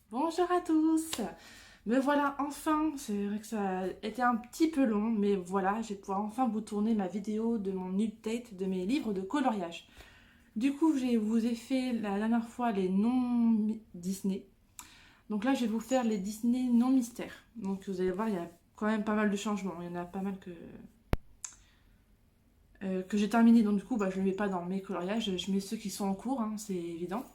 Bonjour à tous. Me voilà enfin, c'est vrai que ça a été un petit peu long, mais voilà, je vais pouvoir enfin vous tourner ma vidéo de mon update de mes livres de coloriage. Du coup, je vous ai fait la dernière fois les non Disney. Donc là, je vais vous faire les Disney non mystères. Donc vous allez voir, il y a quand même pas mal de changements. Il y en a pas mal que j'ai terminé. Donc du coup, je ne les mets pas dans mes coloriages. Je mets ceux qui sont en cours, hein, c'est évident.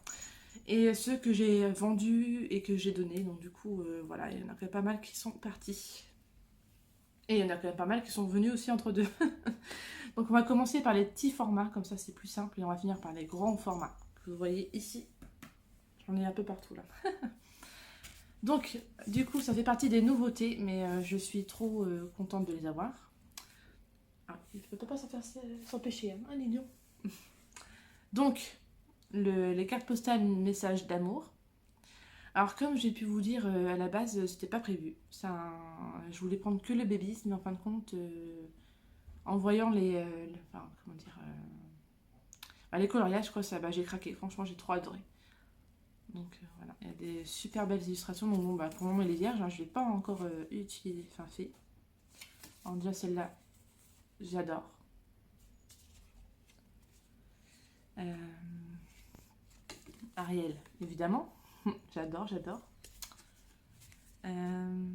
Et ceux que j'ai vendus et que j'ai donnés. Donc du coup, voilà, il y en a quand même pas mal qui sont partis. Et il y en a quand même pas mal qui sont venus aussi entre deux. Donc on va commencer par les petits formats, comme ça c'est plus simple. Et on va finir par les grands formats. Que vous voyez ici. J'en ai un peu partout là. Donc du coup, ça fait partie des nouveautés, mais je suis trop contente de les avoir. Ah, il ne peut pas s'empêcher, hein, un idiot. Donc, les cartes postales messages d'amour. Alors comme j'ai pu vous dire à la base, c'était pas prévu. Je voulais prendre que le baby, mais en fin de compte, en voyant enfin, comment dire, les coloriages, quoi, j'ai craqué. Franchement, j'ai trop adoré. Donc voilà, il y a des super belles illustrations. Donc bon, pour le moment, elle est vierge. Hein, je l'ai pas encore utilisé, enfin fait. Alors déjà celle-là, j'adore. Euh, Ariel, évidemment. J'adore, j'adore. Euh,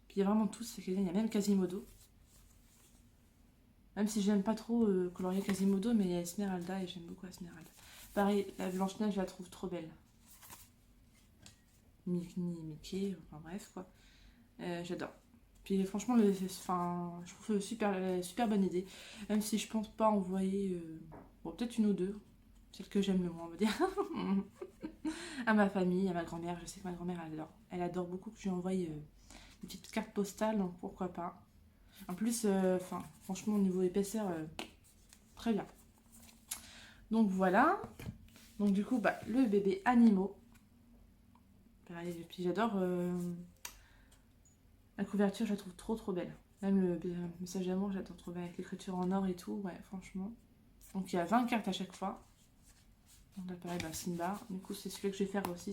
Puis il y a vraiment tous, c'est qu'il y a même Quasimodo. Même si j'aime pas trop colorier Quasimodo, mais il y a Esmeralda et j'aime beaucoup Esmeralda. Pareil, la Blanche-Neige, je la trouve trop belle. Mickey, enfin bref quoi. J'adore. Puis franchement, je trouve super bonne idée. Même si je pense pas envoyer, bon peut-être une ou deux, celle que j'aime le moins on va dire, à ma famille, à ma grand-mère. Je sais que ma grand-mère elle adore. Elle adore beaucoup que je lui envoie une petite carte postale, donc pourquoi pas. En plus, franchement au niveau épaisseur, très bien. Donc voilà. Donc du coup, le bébé animaux. Pareil, et puis j'adore la couverture, je la trouve trop belle. Même le message d'amour, j'adore trouver avec l'écriture en or et tout. Ouais, franchement. Donc il y a 20 cartes à chaque fois. Donc là, pareil, Simba. Du coup, c'est celui que je vais faire aussi.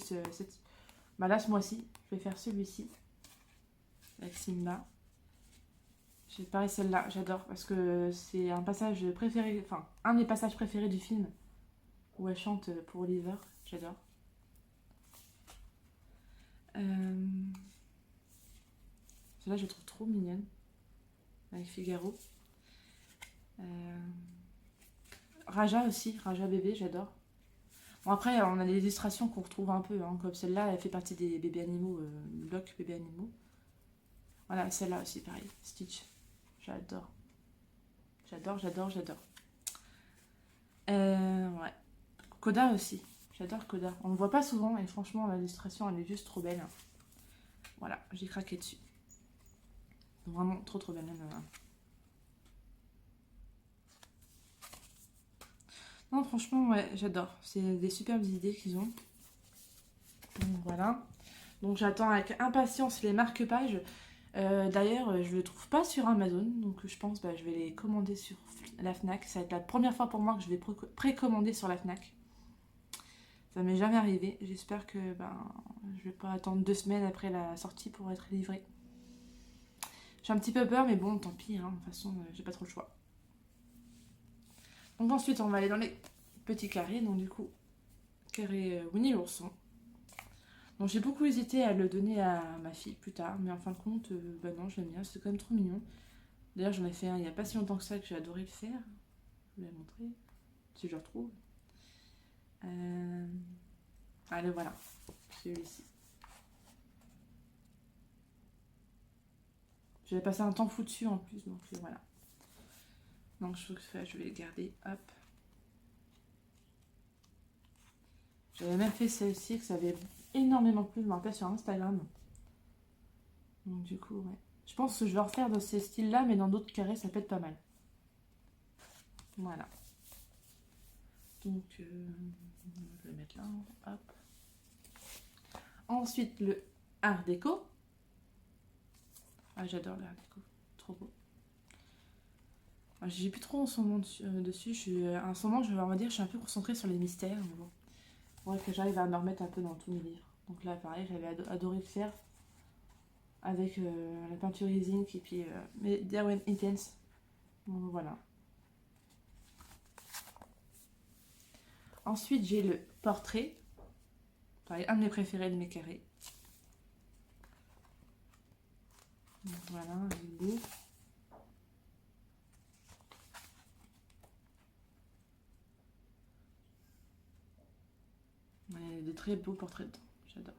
Là, ce mois-ci, je vais faire celui-ci avec Simba. J'ai pareil celle-là, j'adore parce que c'est un passage préféré, enfin un des passages préférés du film où elle chante pour Oliver. J'adore. Euh, Celle-là, je la trouve trop mignonne avec Figaro. Euh, Raja aussi, Raja bébé, j'adore. Bon, après, on a des illustrations qu'on retrouve un peu, hein, comme celle-là, elle fait partie des bébés animaux, bloc bébés animaux. Voilà, celle-là aussi, pareil, Stitch. J'adore. J'adore. Ouais. Coda aussi. J'adore Coda. On ne le voit pas souvent et franchement, l'illustration, elle est juste trop belle. Voilà, j'ai craqué dessus. Vraiment trop belle. Même, Non, franchement, ouais, j'adore. C'est des superbes idées qu'ils ont. Donc voilà. Donc j'attends avec impatience les marque-pages. D'ailleurs, je ne le trouve pas sur Amazon, donc je pense je vais les commander sur la Fnac. Ça va être la première fois pour moi que je vais précommander sur la Fnac. Ça m'est jamais arrivé. J'espère que je vais pas attendre 2 semaines après la sortie pour être livré. J'ai un petit peu peur, mais bon, tant pis. Hein, de toute façon, j'ai pas trop le choix. Donc ensuite, on va aller dans les petits carrés. Donc du coup, carré Winnie l'ourson. Donc j'ai beaucoup hésité à le donner à ma fille plus tard, mais en fin de compte, non, je l'aime bien. C'est quand même trop mignon. D'ailleurs, j'en ai fait un il n'y a pas si longtemps que ça que j'ai adoré le faire. Je vais le montrer, si je le retrouve. Allez, voilà, celui-ci. J'avais passé un temps fou dessus en plus, donc voilà. Donc je vais le garder, hop. J'avais même fait celle-ci, que ça avait énormément plu, je me rappelle sur Instagram. Donc du coup, ouais. Je pense que je vais refaire dans ces styles-là, mais dans d'autres carrés, ça peut être pas mal. Voilà. Donc, je vais le mettre là, hop. Ensuite, le art déco. Ah, j'adore l'art déco, trop beau. J'ai plus trop en ce moment dessus. En ce moment, on va dire, je suis un peu concentrée sur les mystères. Mais bon, faudrait que j'arrive à me remettre un peu dans tous mes livres. Donc là, pareil, j'avais adoré le faire avec la peinture Ink et puis Derwent Intense. Donc voilà. Ensuite, j'ai le portrait. Pareil, un de mes préférés de mes carrés. Donc voilà, un beau. Il y a de très beaux portraits dedans. J'adore.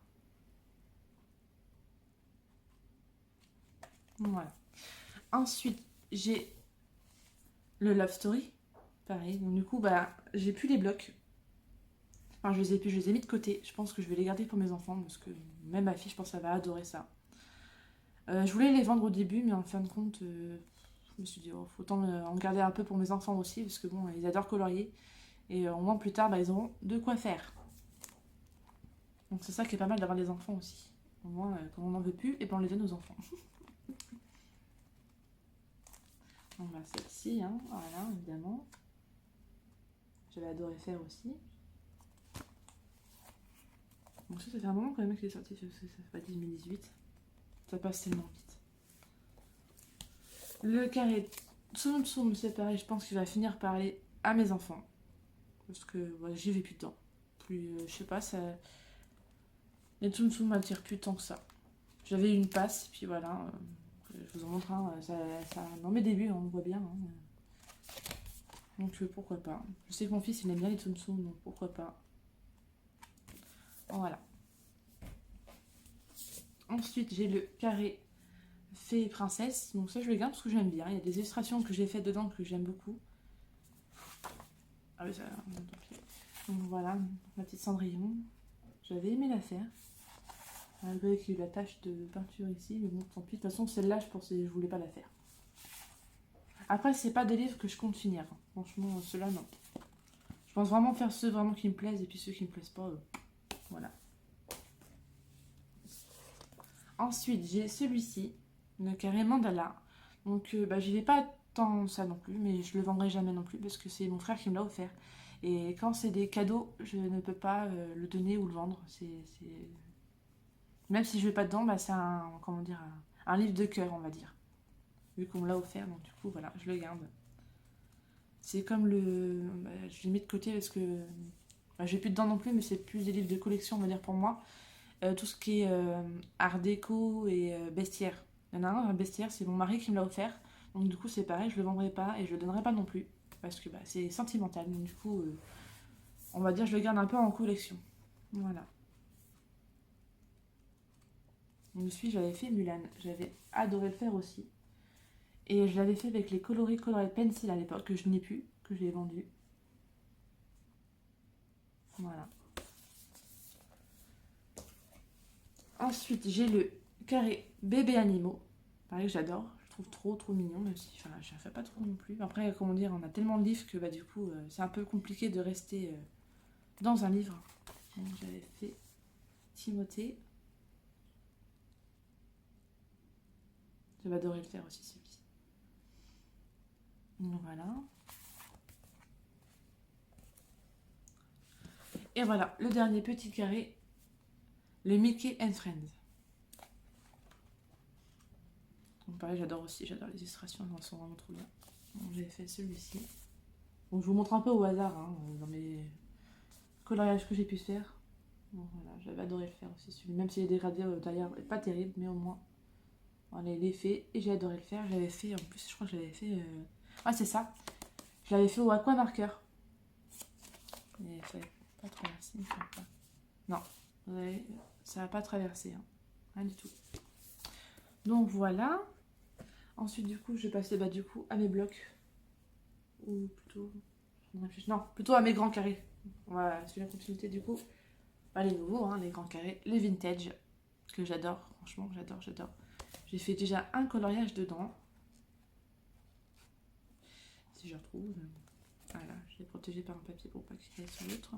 Voilà. Ensuite, j'ai le Love Story. Pareil. Donc du coup, bah, j'ai plus les blocs. Enfin, je les ai mis de côté. Je pense que je vais les garder pour mes enfants parce que même ma fille, je pense qu'elle va adorer ça. Je voulais les vendre au début, mais en fin de compte, je me suis dit, oh, faut autant en garder un peu pour mes enfants aussi parce que bon, ils adorent colorier. Et au moins plus tard, bah, ils auront de quoi faire. Donc c'est ça qui est pas mal d'avoir des enfants aussi. Au moins, quand on n'en veut plus, et ben on les donne aux enfants. Donc bah, celle-ci, hein, voilà, évidemment. J'avais adoré faire aussi. Donc ça fait un moment quand même qu'il est sorti, ça fait pas 2018. Ça passe tellement vite. Le carré Tsum Tsum, c'est pareil, je pense qu'il va finir par aller à mes enfants. Parce que voilà, j'y vais plus dedans. Plus, je sais pas, ça... Les Tsum Tsum m'attirent plus tant que ça. J'avais une passe, puis voilà. Je vous en montre un, dans mes débuts, on voit bien. Hein. Donc pourquoi pas. Je sais que mon fils il aime bien les Tsum Tsum, donc pourquoi pas. Voilà. Ensuite, j'ai le carré Fée et Princesse. Donc ça, je le garde parce que j'aime bien. Il y a des illustrations que j'ai faites dedans que j'aime beaucoup. Ah oui, ça... Donc voilà, la petite Cendrillon. J'avais aimé la faire. Malgré qu'il y a eu la tache de peinture ici. Mais bon, tant pis. De toute façon, celle-là, je voulais pas la faire. Après, c'est pas des livres que je compte finir. Franchement, ceux-là, non. Je pense vraiment faire ceux vraiment qui me plaisent. Et puis ceux qui me plaisent pas, voilà. Ensuite, j'ai celui-ci, le carré mandala. Donc, j'y vais pas tant ça non plus, mais je le vendrai jamais non plus parce que c'est mon frère qui me l'a offert. Et quand c'est des cadeaux, je ne peux pas le donner ou le vendre. Même si je vais pas dedans, bah, c'est comment dire, un livre de cœur, on va dire. Vu qu'on me l'a offert, donc du coup, voilà, je le garde. C'est comme je l'ai mis de côté parce que j'ai plus dedans non plus, mais c'est plus des livres de collection, on va dire, pour moi. Tout ce qui est art déco et bestiaire. Il y en a un bestiaire, c'est mon mari qui me l'a offert. Donc du coup c'est pareil, je le vendrai pas et je le donnerai pas non plus. Parce que c'est sentimental. Donc du coup, on va dire je le garde un peu en collection. Voilà. Donc j'avais fait Mulan. J'avais adoré le faire aussi. Et je l'avais fait avec les coloris Colored Pencil à l'époque, que je n'ai plus, que j'ai vendu. Voilà. Ensuite, j'ai le carré bébé animaux. Pareil, j'adore. Je trouve trop mignon, même si je ne fais pas trop non plus. Après, comment dire, on a tellement de livres que du coup, c'est un peu compliqué de rester dans un livre. Donc, j'avais fait Timothée. J'avais adoré le faire aussi, celui-ci. Donc voilà. Et voilà, le dernier petit carré, le Mickey and Friends. Donc pareil, j'adore les illustrations, elles sont vraiment trop bien. Donc j'ai fait celui-ci. Donc je vous montre un peu au hasard, hein, dans mes coloriages que j'ai pu faire. Donc voilà, j'avais adoré le faire aussi celui, même s'il est dégradé d'ailleurs, pas terrible, mais au moins, voilà, il est fait et j'ai adoré le faire. J'avais fait, en plus je crois que j'avais fait, ah c'est ça, je l'avais fait au aqua marqueur. Mais ça n'a pas traversé, il me semble pas. Non, ouais, ça n'a pas traversé, hein. Rien du tout. Donc voilà. Ensuite du coup je vais passer du coup à mes blocs. Ou plutôt... Non, plutôt à mes grands carrés. Voilà, c'est la continuité du coup. Pas les nouveaux, hein, les grands carrés. Les vintage, que j'adore. Franchement, j'adore. J'ai fait déjà un coloriage dedans. Si je retrouve. Voilà, je l'ai protégé par un papier pour pas qu'il aille sur l'autre.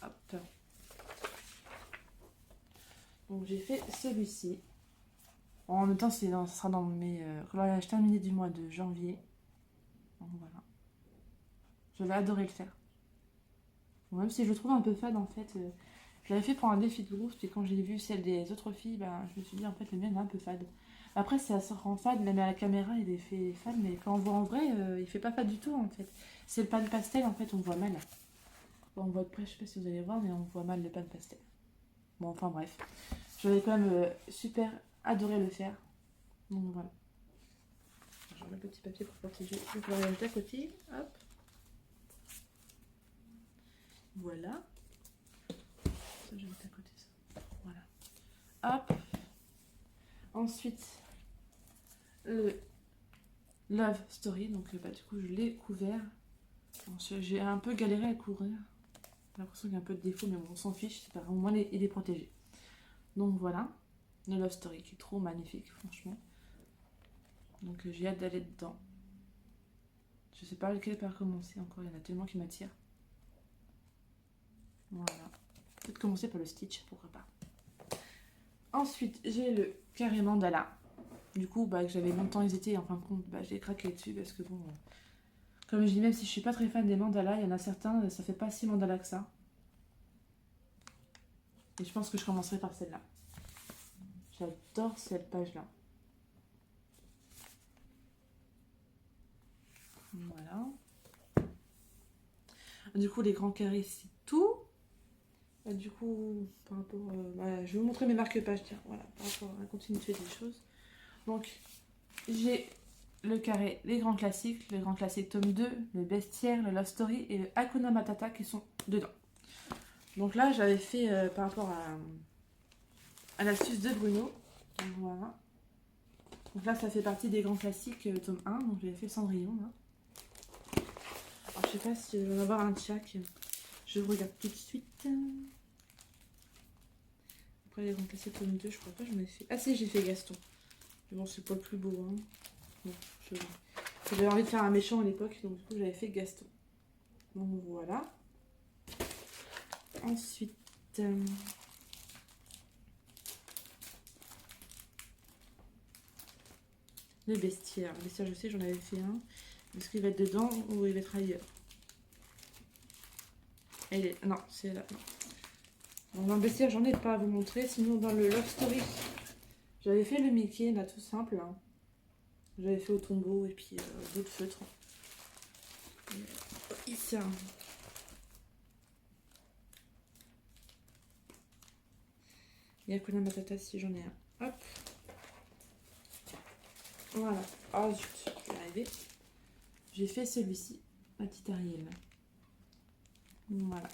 Hop. Donc j'ai fait celui-ci. Bon, en même temps, ça sera dans mes coloriages terminés du mois de janvier. Donc voilà. Je vais adorer le faire. Bon, même si je le trouve un peu fade en fait. Je l'avais fait pour un défi de groupe, puis quand j'ai vu celle des autres filles, ben, je me suis dit en fait le mien il est un peu fade. Après, ça sort en fade, même à la caméra il est fait fade, mais quand on voit en vrai, il fait pas fade du tout en fait. C'est le pan pastel en fait, on voit mal. Bon, on voit de près, je sais pas si vous allez voir, mais on voit mal le pan pastel. Bon, enfin bref. J'avais quand même super adoré le faire. Donc voilà. Je remets le petit papier pour protéger le coloriage d'à côté. Hop. Voilà. Ça, je vais mettre à côté ça. Voilà. Hop. Ensuite, le Love Story. Donc bah, du coup, je l'ai couvert. J'ai un peu galéré à couvrir. J'ai l'impression qu'il y a un peu de défaut, mais bon, on s'en fiche. C'est pas grave. Au moins, il est protégé. Donc voilà. Le Love Story qui est trop magnifique, franchement. Donc j'ai hâte d'aller dedans. Je sais pas lequel par commencer encore. Il y en a tellement qui m'attirent. Voilà. Peut-être commencer par le Stitch, pourquoi pas. Ensuite, j'ai le carré mandala. Du coup, bah, que j'avais longtemps hésité, en fin de compte, bah, j'ai craqué dessus parce que bon, comme je dis, même si je suis pas très fan des mandalas, il y en a certains, ça fait pas si mandala que ça. Et je pense que je commencerai par celle-là. J'adore cette page-là. Voilà. Du coup, les grands carrés, c'est tout. Du coup, par rapport, je vais vous montrer mes marque-pages, tiens, voilà, par rapport à la continuité des choses. Donc, j'ai le carré, les grands classiques tome 2, le bestiaire, le Love Story et le Hakuna Matata qui sont dedans. Donc là, j'avais fait par rapport à l'astuce de Bruno. Donc voilà. Donc là, ça fait partie des grands classiques tome 1. Donc j'avais fait Cendrillon là. Alors, je sais pas si je vais en avoir un de chaque. Je regarde tout de suite. Après les grands classiques tome 2, je crois pas que j'en ai fait. Ah si, j'ai fait Gaston. Mais bon, c'est pas le plus beau. Hein. Bon, j'avais envie de faire un méchant à l'époque, donc du coup j'avais fait Gaston. Donc voilà. Ensuite, le bestiaire. Le bestiaire, je sais, j'en avais fait un. Est-ce qu'il va être dedans ou il va être ailleurs? Non, c'est là. Non. Dans le bestiaire, j'en ai pas à vous montrer. Sinon, dans le Love Story, j'avais fait le Mickey, là, tout simple. Hein. J'avais fait au tombeau et puis d'autres feutres. Ici, hein. Il y a Hakuna Matata si j'en ai un. Hop. Voilà. Ah zut, je vais y arriver. J'ai fait celui-ci, la petite Ariel. Voilà.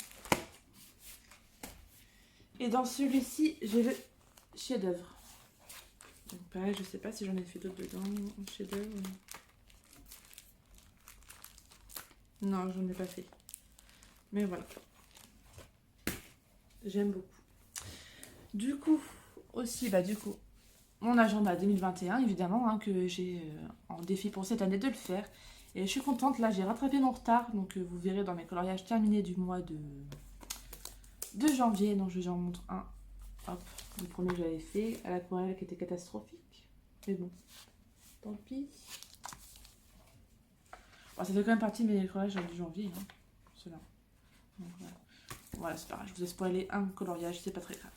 Et dans celui-ci, j'ai le chef-d'œuvre. Donc pareil, je sais pas si j'en ai fait d'autres dedans. Chef-d'œuvre. Non, j'en ai pas fait. Mais voilà. J'aime beaucoup. Du coup, aussi, mon agenda 2021, évidemment, hein, que j'ai en défi pour cette année de le faire. Et je suis contente, là, j'ai rattrapé mon retard. Donc, vous verrez dans mes coloriages terminés du mois de janvier. Donc, je vous en montre un. Hop, le premier que j'avais fait à l'aquarelle qui était catastrophique. Mais bon, tant pis. Bon, ça fait quand même partie de mes coloriages du janvier. Hein, ceux-là. Donc, voilà, c'est pas grave. Je vous ai spoilé un coloriage, c'est pas très grave.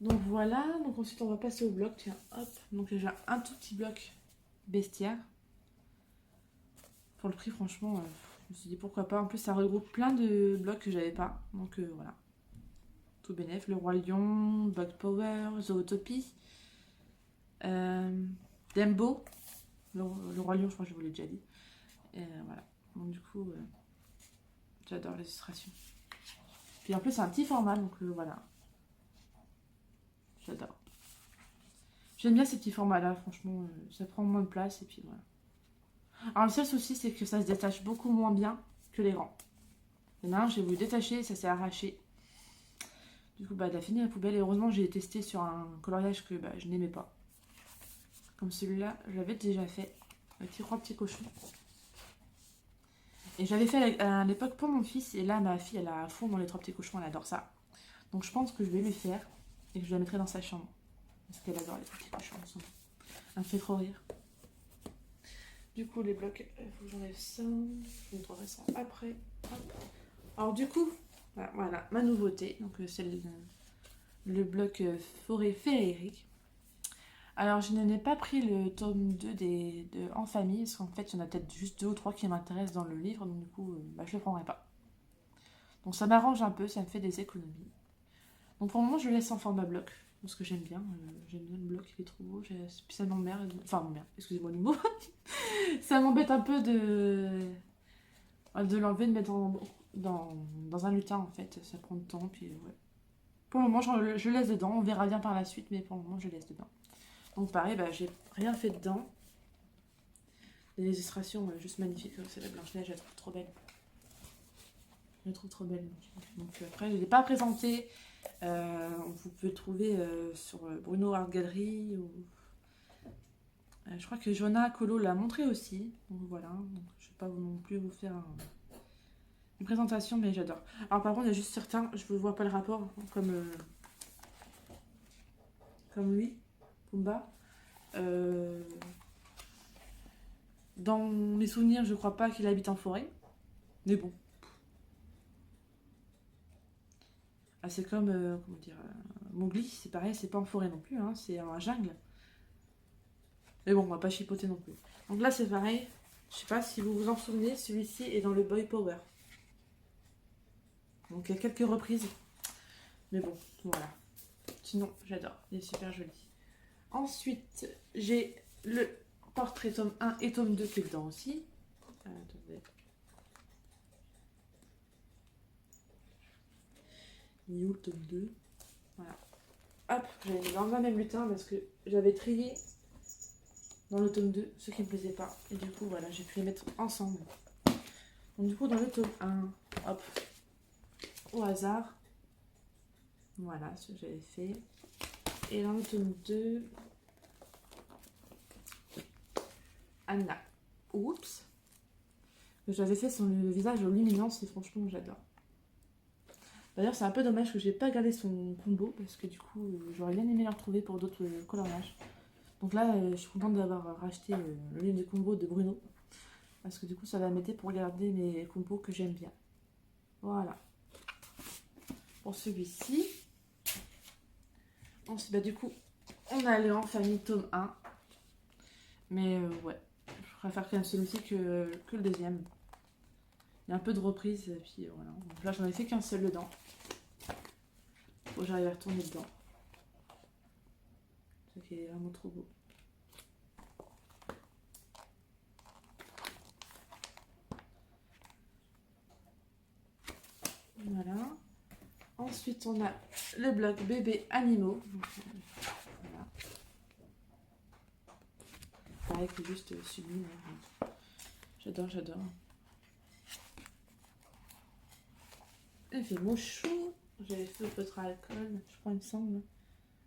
Donc voilà, donc ensuite on va passer au bloc, tiens, hop. Donc j'ai un tout petit bloc bestiaire. Pour le prix, franchement, je me suis dit pourquoi pas. En plus, ça regroupe plein de blocs que j'avais pas. Donc voilà. Tout bénef, le Roi Lion, Bug Power, Zootopie, Dembo. Le Roi Lion, je crois que je vous l'ai déjà dit. Voilà. Donc du coup, j'adore l'illustration. Puis en plus, c'est un petit format, donc voilà. J'adore. J'aime bien ces petits formats-là, franchement, ça prend moins de place et puis voilà. Alors le seul souci, c'est que ça se détache beaucoup moins bien que les grands. Il y en a un, j'ai voulu détacher, ça s'est arraché. Du coup, il a fini à la poubelle et heureusement, j'ai testé sur un coloriage que je n'aimais pas. Comme celui-là, je l'avais déjà fait, avec les 3 petits cochons. Et j'avais fait à l'époque pour mon fils, et là, ma fille, elle a à fond dans les 3 petits cochons, elle adore ça. Donc je pense que je vais lui faire et que je la mettrai dans sa chambre. Parce qu'elle adore les petits cochons ensemble. Elle me fait trop rire. Du coup, les blocs, il faut que j'enlève ça. Je nettoierai ça après. Hop. Alors du coup, voilà ma nouveauté. Donc c'est le bloc forêt féerique. Alors je n'ai pas pris le tome 2 de En famille, parce qu'en fait il y en a peut-être juste 2 ou 3 qui m'intéressent dans le livre, donc du coup je le prendrai pas. Donc ça m'arrange un peu, ça me fait des économies. Donc pour le moment je le laisse en format bloc, parce que j'aime bien le bloc, il est trop beau. Puis ça m'emmerde, excusez-moi le mot, ça m'embête un peu de l'enlever, de mettre dans un lutin en fait, ça prend du temps, puis ouais. Pour le moment je le laisse dedans, on verra bien par la suite, mais pour le moment je le laisse dedans. Donc pareil, j'ai rien fait dedans. Les illustrations juste magnifiques, c'est la Blanche-Neige, je la trouve trop belle. Je la trouve trop belle. Donc après, je ne l'ai pas présenté. Vous pouvez le trouver sur Bruno Art Gallery. Je crois que Joanna Colo l'a montré aussi. Donc voilà. Donc, je ne vais pas non plus vous faire une présentation, mais j'adore. Alors par contre, il y a juste certains, je ne vois pas le rapport, comme lui, Pumba. Dans mes souvenirs, je crois pas qu'il habite en forêt. Mais bon. C'est comme, comment dire, Mowgli, c'est pareil, c'est pas en forêt non plus, hein, c'est en jungle. Mais bon, on va pas chipoter non plus. Donc là, c'est pareil. Je sais pas si vous vous en souvenez, celui-ci est dans le Boy Power. Donc il y a quelques reprises. Mais bon, voilà. Sinon, j'adore. Il est super joli. Ensuite, j'ai le portrait tome 1 et tome 2 qui est dedans aussi. Attendez. Il est où le tome 2 ? Voilà. Hop, j'avais mis dans le même lutin parce que j'avais trié dans le tome 2 ceux qui me plaisaient pas. Et du coup, voilà, j'ai pu les mettre ensemble. Donc du coup, dans le tome 1, hop, au hasard. Voilà ce que j'avais fait. Et dans le tome 2, Anna. Oups. J'avais fait son le visage aux luminances et franchement, j'adore. D'ailleurs, c'est un peu dommage que j'ai pas gardé son combo parce que du coup, j'aurais bien aimé le retrouver pour d'autres coloriages. Donc là, je suis contente d'avoir racheté le livre de combo de Bruno parce que du coup, ça va m'aider pour garder mes combos que j'aime bien. Voilà. Pour celui-ci. Ensuite, du coup, on a le En famille tome 1. Mais ouais, je préfère quand même celui-ci que le deuxième. Il y a un peu de reprise et puis voilà. Donc là, j'en ai fait qu'un seul dedans. Faut que j'arrive à retourner dedans. Ça qui est vraiment trop beau. Voilà. Ensuite, on a le bloc bébé animaux. Voilà. Pareil que juste sublime. J'adore, j'adore. Il fait chou. J'avais fait au feutre à alcool, je crois, il me semble.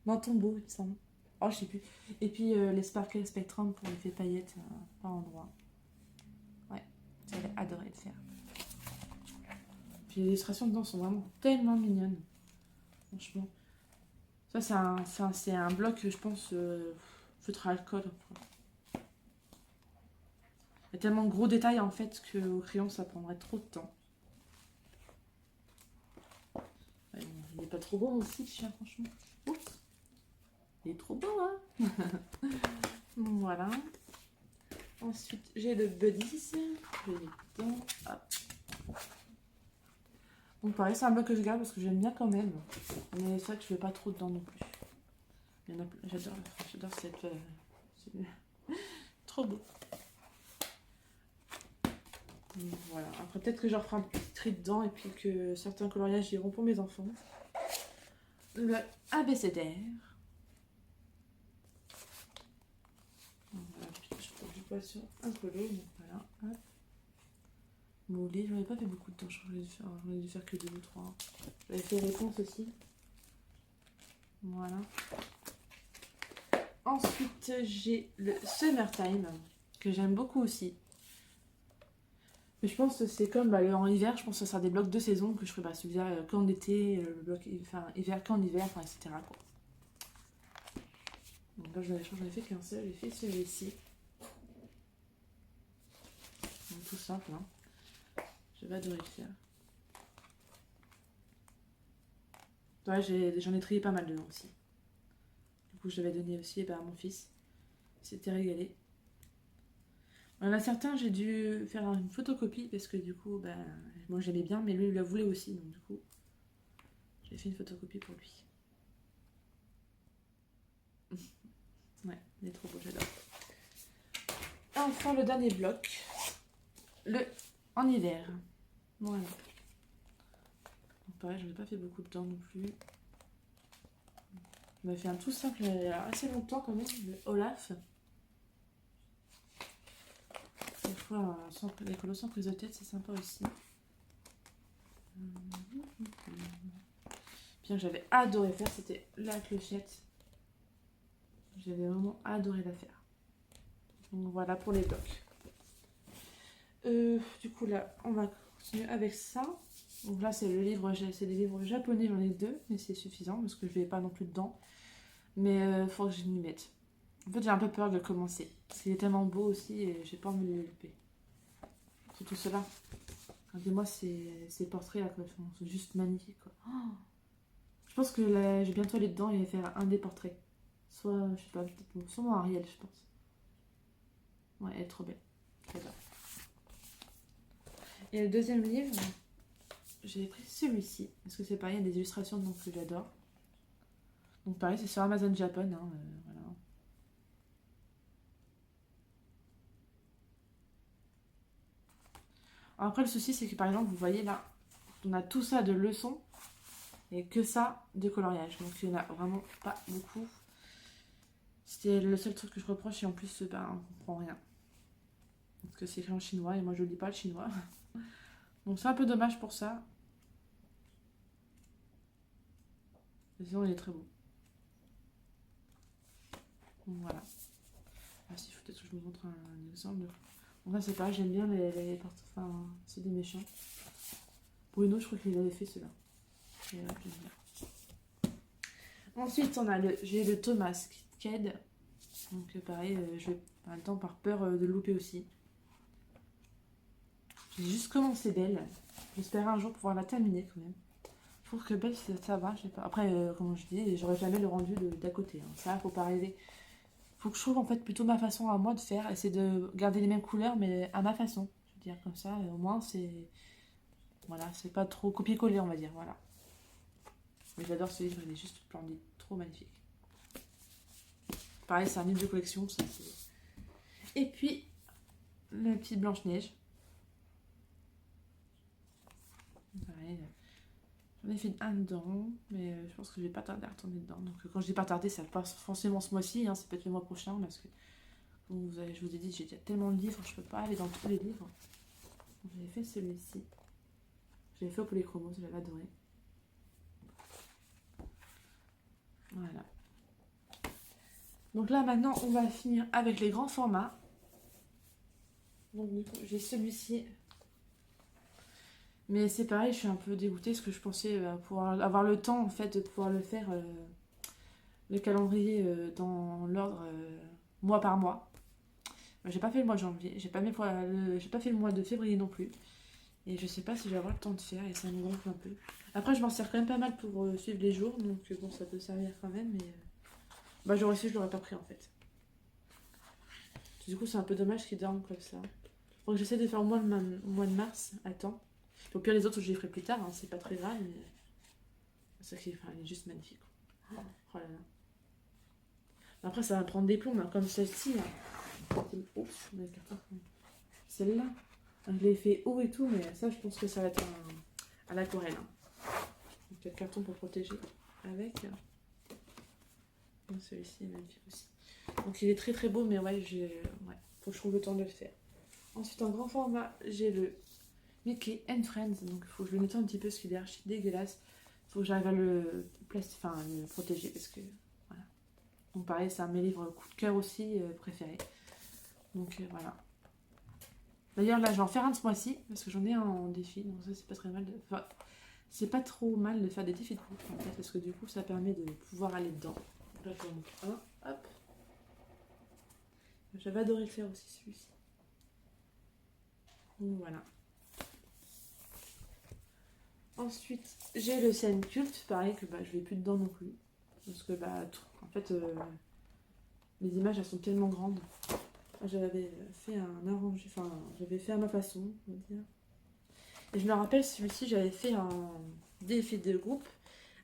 Non, tombeau, il me semble. Oh, je sais plus. Et puis les Sparkle Spectrum pour l'effet paillettes par endroit. Ouais, j'avais adoré le faire. Puis les illustrations dedans sont vraiment tellement mignonnes. Franchement. Ça, c'est un bloc, je pense, feutre à alcool. Il y a tellement de gros détails en fait qu'au crayon ça prendrait trop de temps. Ouais, il n'est pas trop beau aussi, le chien, franchement. Oups. Il est trop beau, hein. Voilà. Ensuite, j'ai le Buddies. Je le mets dedans. Hop. Donc pareil, c'est un bloc que je garde parce que j'aime bien quand même. Mais c'est vrai que je ne vais pas trop dedans non plus. J'adore cette... trop beau. Voilà. Après, peut-être que je referai un petit tri dedans et puis que certains coloriages iront pour mes enfants. Le abécédaire. Voilà, je prends du poisson un colo. Donc voilà. Hop. Moulé, j'en ai pas fait beaucoup de temps. J'en ai dû faire que 2 ou 3. J'avais fait réponse aussi. Voilà. Ensuite, j'ai le Summertime que j'aime beaucoup aussi. Mais je pense que c'est comme en hiver, je pense que ça sera des blocs de saison que je ferai celui-là qu'en été, le bloc hiver qu'en hiver, enfin, etc. Quoi. Donc là, j'en ai fait qu'un seul, j'ai fait celui-ci. Donc, tout simple, hein. Je vais adorer le faire. Ouais, j'en ai trié pas mal dedans aussi. Du coup, je l'avais donné aussi à mon fils. Il s'était régalé. Il y en a certains, j'ai dû faire une photocopie parce que du coup, moi j'aimais bien, mais lui il la voulait aussi. Donc du coup, j'ai fait une photocopie pour lui. Ouais, il est trop beau, j'adore. Et enfin, le dernier bloc. En hiver. Voilà. Donc pareil, j'en ai pas fait beaucoup de temps non plus. Je m'avais fait un tout simple il y a assez longtemps quand même, le Olaf. Des fois, les colos sans prise de tête, c'est sympa aussi. Bien, j'avais adoré faire, c'était la clochette. J'avais vraiment adoré la faire. Donc voilà pour les blocs. Du coup là, on va continuer avec ça. Donc là, c'est des livres japonais, j'en ai 2, mais c'est suffisant parce que je vais pas non plus dedans. Mais il faut que je m'y mette. En fait, j'ai un peu peur de commencer. Parce qu'il est tellement beau aussi et j'ai pas envie de le louper. Surtout cela. Regardez-moi ces portraits là, quoi. C'est juste magnifique, quoi. Oh, je pense que là, je vais bientôt aller dedans et faire un des portraits. Soit, je sais pas, peut-être sûrement Ariel, je pense. Ouais, elle est trop belle. J'adore. Et le deuxième livre, j'ai pris celui-ci. Parce que c'est pareil, il y a des illustrations donc, que j'adore. Donc pareil, c'est sur Amazon Japan. Hein, voilà. Après, le souci, c'est que par exemple, vous voyez là, on a tout ça de leçons et que ça de coloriage. Donc il n'y en a vraiment pas beaucoup. C'était le seul truc que je reproche et en plus, on comprend rien. Parce que c'est écrit en chinois et moi je ne lis pas le chinois. Donc c'est un peu dommage pour ça. Mais sinon, il est très beau. Donc voilà. Ah, si, peut-être que je vous montre un exemple. Donc là, c'est pareil, j'aime bien les parties. Enfin, c'est des méchants. Bruno, je crois qu'il avait fait cela. Et j'aime bien. Ensuite, j'ai le Thomas Kitkade. Donc pareil, je vais en même temps par peur de louper aussi. J'ai juste commencé Belle. J'espère un jour pouvoir la terminer quand même. Je trouve que Belle, ça va, je sais pas. Après, comme je dis, j'aurais jamais le rendu d'à côté. Hein. Ça, faut pas rêver. Faut que je trouve en fait plutôt ma façon à moi de faire. Essayer de garder les mêmes couleurs, mais à ma façon. Je veux dire, comme ça, au moins, c'est. Voilà, c'est pas trop copier-coller, on va dire. Voilà. Mais j'adore ce livre, il est juste splendide. Trop magnifique. Pareil, c'est un livre de collection. Ça, et puis, la petite Blanche-Neige. Pareil, j'en ai fait un dedans, mais je pense que je vais pas tarder à retourner dedans. Donc quand je dis pas tarder, ça passe forcément ce mois-ci, hein, ça peut être le mois prochain, parce que je vous ai dit, j'ai déjà tellement de livres, je peux pas aller dans tous les livres. J'ai fait celui-ci. J'ai fait au Polychromos, j'avais adoré. Voilà. Donc là maintenant, on va finir avec les grands formats. Donc du coup, j'ai celui-ci. Mais c'est pareil, je suis un peu dégoûtée parce que je pensais pouvoir avoir le temps en fait de pouvoir le faire, le calendrier dans l'ordre mois par mois. J'ai pas fait le mois de janvier, j'ai pas fait le mois de février non plus. Et je sais pas si je vais avoir le temps de faire et ça me gonfle un peu. Après, je m'en sers quand même pas mal pour suivre les jours, donc bon, ça peut servir quand même, mais j'aurais su, je l'aurais pas pris en fait. Du coup, c'est un peu dommage qu'il dorme comme ça. Donc j'essaie de faire au moins le mois de mars à temps. Au pire, les autres, je les ferai plus tard, hein, c'est pas très grave, mais ça qui il est juste magnifique. Oh là là. Après, ça va prendre des plombs, hein, comme celle-ci. Oups, celle-là. Je l'ai fait haut et tout, mais ça, je pense que ça va être à l'aquarelle. Hein. Donc, il y a le carton pour protéger avec. Celui-ci est magnifique aussi. Donc, il est très très beau, mais ouais, faut que je trouve le temps de le faire. Ensuite, en grand format, j'ai le Mickey and Friends. Donc, il faut que je le nettoie un petit peu parce qu'il est archi dégueulasse. Il faut que j'arrive à le protéger parce que voilà. Donc, pareil, c'est un de mes livres coup de cœur aussi préférés. Donc, voilà. D'ailleurs, là, je vais en faire un ce mois-ci, parce que j'en ai un en défi, donc ça, c'est pas très mal. Enfin, c'est pas trop mal de faire des défis de groupe, en fait, parce que du coup, ça permet de pouvoir aller dedans. Donc là, je vais en mettre un, hop. J'avais adoré le faire aussi celui-ci. Donc voilà. Ensuite, j'ai le scène culte, pareil que je vais plus dedans non plus. Parce que en fait, les images elles sont tellement grandes. J'avais fait un arrangé, enfin j'avais fait à ma façon, on va dire. Et je me rappelle celui-ci, j'avais fait un défi de groupe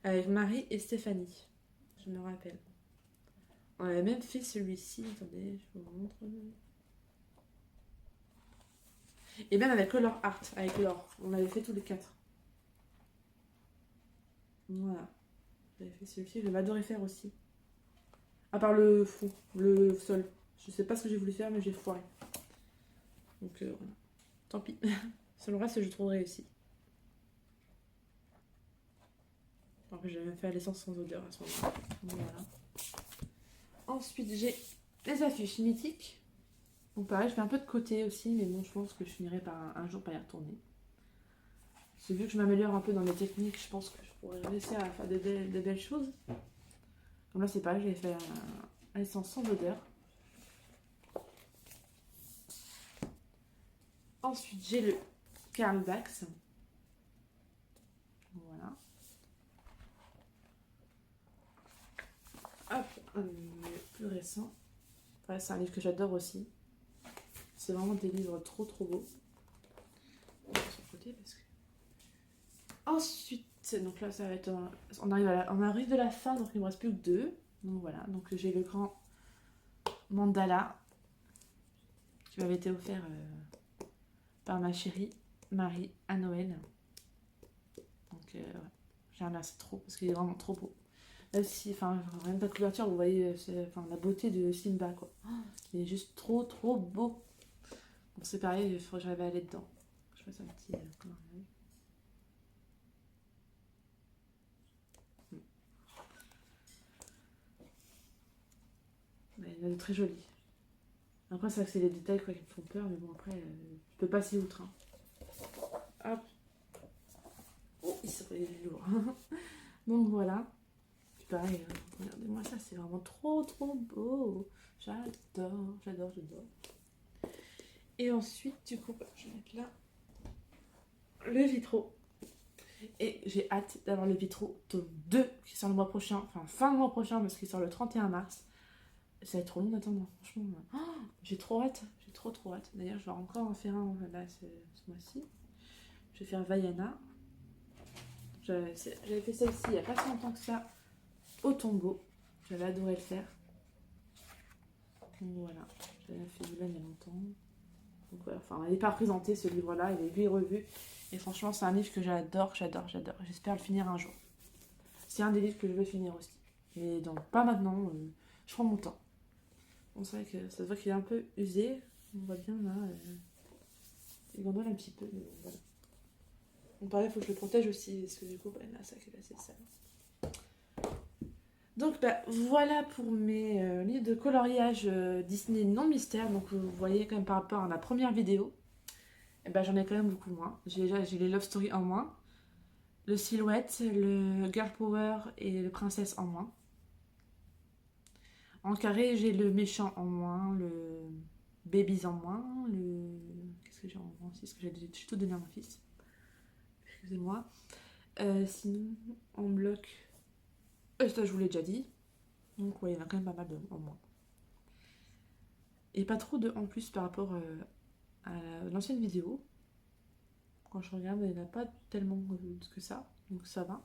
avec Marie et Stéphanie. Je me rappelle. On avait même fait celui-ci, attendez, je vous montre. Et même avec Color Art, avec Laure. On avait fait tous les 4. Voilà. J'avais fait celui-ci, je m'adorais faire aussi. À part le fond, le sol. Je sais pas ce que j'ai voulu faire, mais j'ai foiré. Donc voilà. Tant pis. Sur le reste, je trouve réussi. Alors que j'avais même fait à l'essence sans odeur à ce moment-là. Voilà. Ensuite, j'ai les affiches mythiques. Donc pareil, je fais un peu de côté aussi, mais bon, je pense que je finirai par un jour par y retourner. C'est vu que je m'améliore un peu dans mes techniques, je pense que je pourrais réussir à faire de belles choses. Comme là, c'est pareil, j'avais fait un essence sans odeur. Ensuite, j'ai le Karl Bax. Voilà. Hop, un plus récent. Ouais, c'est un livre que j'adore aussi. C'est vraiment des livres trop beaux. On va sur le côté parce que... Ensuite, donc là, ça va être on arrive de la fin, donc il ne me reste plus que 2. Donc voilà, donc j'ai le grand mandala qui m'avait été offert par ma chérie Marie à Noël. Donc ouais, j'ai remercié trop parce qu'il est vraiment trop beau. Même si, enfin, rien que la couverture, vous voyez la beauté de Simba, quoi. Il est juste trop beau. Bon, c'est pareil, il faut que j'arrive à aller dedans. Je fasse un petit coloriage. Il est très joli. Après, c'est vrai que c'est les détails quoi, qui me font peur, mais bon, après, je peux passer outre. Hein. Hop. Oh, il est lourd. Donc voilà. Puis pareil, regardez-moi ça, c'est vraiment trop beau. J'adore. Et ensuite, du coup, je vais mettre là le vitro. Et j'ai hâte d'avoir le vitro tome 2 qui sort le mois prochain, enfin fin du mois prochain parce qu'il sort le 31 mars. Ça va être trop long d'attendre, franchement. J'ai trop hâte, j'ai trop hâte. D'ailleurs, je vais encore en faire un là ce mois-ci. Je vais faire Vaiana. J'avais fait celle-ci il n'y a pas si longtemps que ça au tombeau. J'avais adoré le faire. Donc voilà, j'avais fait celui-là il y a longtemps. Donc voilà, enfin, il n'est pas représenté ce livre-là, il est vu et revu. Et franchement, c'est un livre que j'adore. J'espère le finir un jour. C'est un des livres que je veux finir aussi. Mais donc, pas maintenant, je prends mon temps. Bon, c'est vrai que ça se voit qu'il est un peu usé. On voit bien là. Il gondole un petit peu, mais bon, voilà. Donc pareil, il faut que je le protège aussi, parce que du coup, là, ça qui est assez sale. Donc voilà pour mes livres de coloriage Disney non mystère. Donc vous voyez quand même par rapport à ma première vidéo, j'en ai quand même beaucoup moins. J'ai les Love Story en moins, le Silhouette, le Girl Power et le Princesse en moins. En carré, j'ai le méchant en moins, le Babies en moins, le... Qu'est-ce que j'ai en moins aussi? Parce que j'ai tout donné à mon fils. Excusez-moi. Sinon, en bloc... ça, je vous l'ai déjà dit. Donc, ouais, il y en a quand même pas mal en moins. Et pas trop de en plus par rapport à l'ancienne vidéo. Quand je regarde, il n'y en a pas tellement que ça. Donc, ça va.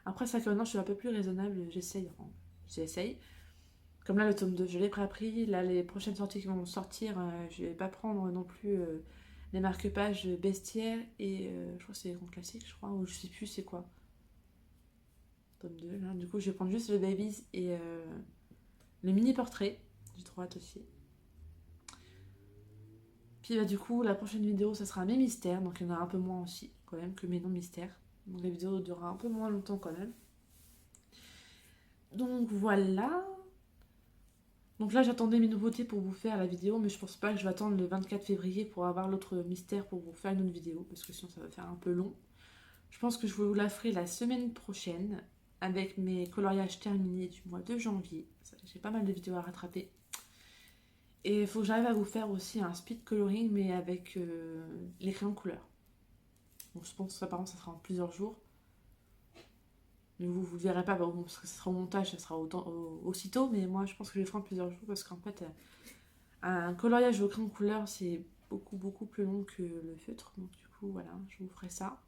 Après, ça que maintenant, je suis un peu plus raisonnable. J'essaye. Comme là, le tome 2, je l'ai préappris. Là, les prochaines sorties qui vont sortir, je vais pas prendre non plus les marque-pages bestiaires et je crois que c'est les grands classiques, je crois, ou je sais plus c'est quoi. Tome 2, là. Du coup, je vais prendre juste le Babies et le mini-portrait. J'ai trop hâte aussi. Puis du coup, la prochaine vidéo, ça sera mes mystères, donc il y en a un peu moins aussi, quand même, que mes non-mystères. Donc la vidéo durera un peu moins longtemps quand même. Donc voilà. Donc là, j'attendais mes nouveautés pour vous faire la vidéo, mais je pense pas que je vais attendre le 24 février pour avoir l'autre mystère pour vous faire une autre vidéo, parce que sinon ça va faire un peu long. Je pense que je vous la ferai la semaine prochaine, avec mes coloriages terminés du mois de janvier. J'ai pas mal de vidéos à rattraper. Et il faut que j'arrive à vous faire aussi un speed coloring, mais avec les crayons de couleur. Donc je pense que ça, par contre, ça sera en plusieurs jours. Mais vous ne verrez pas, bon, parce que ça sera au montage, ça sera aussitôt. Mais moi, je pense que je le ferai en plusieurs jours, parce qu'en fait, un coloriage au crayon de couleur, c'est beaucoup plus long que le feutre. Donc du coup, voilà, je vous ferai ça.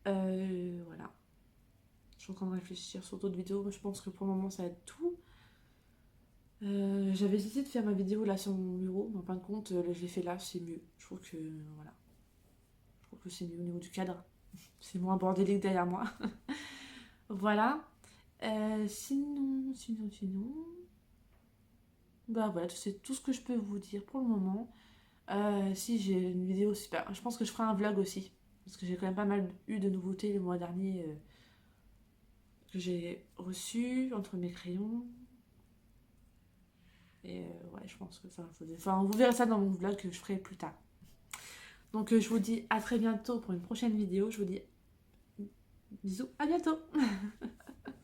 Voilà. Je suis en train de réfléchir sur d'autres vidéos, mais je pense que pour le moment, ça va être tout. J'avais hésité de faire ma vidéo là sur mon bureau, mais en fin de compte, je l'ai fait là, c'est mieux. Je trouve que voilà, je trouve que c'est mieux au niveau du cadre. C'est moins bordélique derrière moi. Voilà. Sinon. Bah voilà, c'est tout ce que je peux vous dire pour le moment. Si j'ai une vidéo super. Je pense que je ferai un vlog aussi. Parce que j'ai quand même pas mal eu de nouveautés le mois dernier que j'ai reçues entre mes crayons. Et ouais, je pense que ça va faudrait. Enfin, vous verrez ça dans mon vlog que je ferai plus tard. Donc je vous dis à très bientôt pour une prochaine vidéo. Je vous dis bisous, à bientôt.